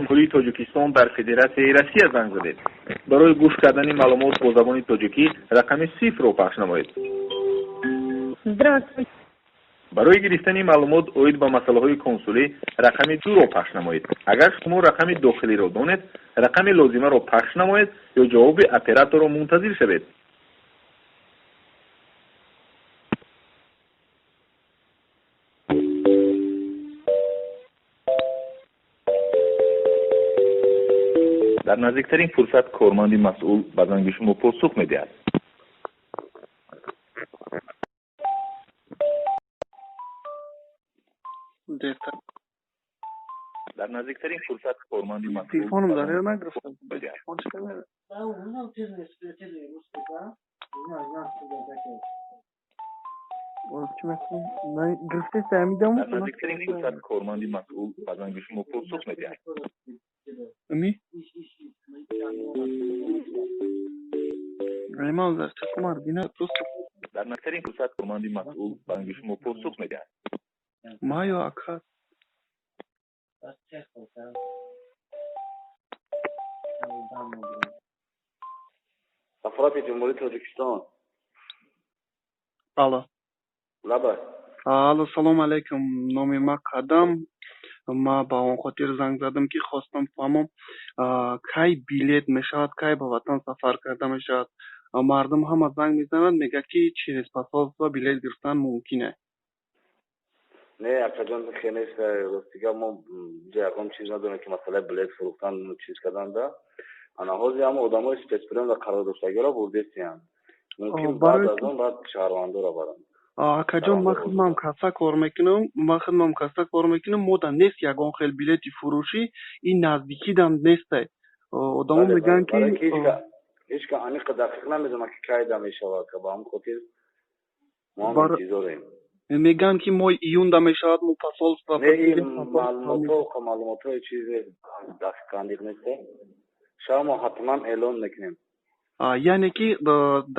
جمهوری تاجیکستان بر فدراسیون روسیه زنگ زدید. برای گوش کردن معلومات با زبان تاجیکی رقم 0 را پخش نمایید. Здравствуйте. برای گرفتن معلومات اوید به مسائل کنسولی رقم 2 را پخش نمایید. اگر شما رقم داخلی را دانید رقم لازمه را پخش نمایید یا جواب اپراتور را منتظر شوید. در نزدیکترین فرصت کارمند مسئول به زنگ شما پاسخ می‌دهد. در نزدیکترین فرصت کارمند مسئول تلفنم داره یا نگرفتم؟ در نزدیکترین فرصت کارمند مسئول به زنگ شما پاسخ می‌دهد. امی؟ Айман за Чакумар бина просто در نزدیکترین فرصت کارمند مسئول به زنگ شما پاسخ می‌دهد. Майо ака سفارت جمهوری تاجیکستان. Алло. لبه. Алло, салом алейкум. Номи ма Қадам. Ма ба он хотир занг задам ки хостам фаҳмам кай билет мешавад, кай ба ватан сафар карда мешавад. Мардум ҳама занг мезананд, мега ки через посольство билет гирифтан мумкин аст. نه اکاجان خیلی است راستی ما جاگم چیز نداریم که مثلا بلیت فروختن چیز کردن ده آنها هم آدمای اسپسیفیک و قرار داشتگی را بردستیم ممکن بعد از اون بعد شهروندو را برن акаҷон ман хидмам каса кор мекунам мо дар нест ягон хел билети фурӯшӣ ин наздикидам нестай одамо мегӯянд ки ҳеҷ ка аниқ дақиқ намедонад ки кай да мешавад ка ба ҳам хотир мо ҳам интизорем мегӯянд ки моҳи июнда мешавад мо посолство маълумотҳои чизе дақиқандиқ несте шао мо ҳатман эълон мекунем яъне ки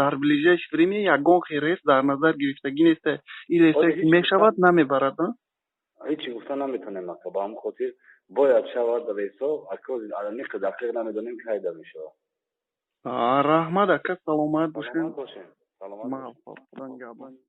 дар ближайши время ягон хел рейс дар назар гирифтагӣ нестай ин рейсае ки мешавад намебарад ҳечи гуфта наметонем ака ба ҳам хотир бояд шавад рейсо аниқ дақиқ намедонем ки ҳайда мешавад раҳмат ака саломат бошед саломат бошед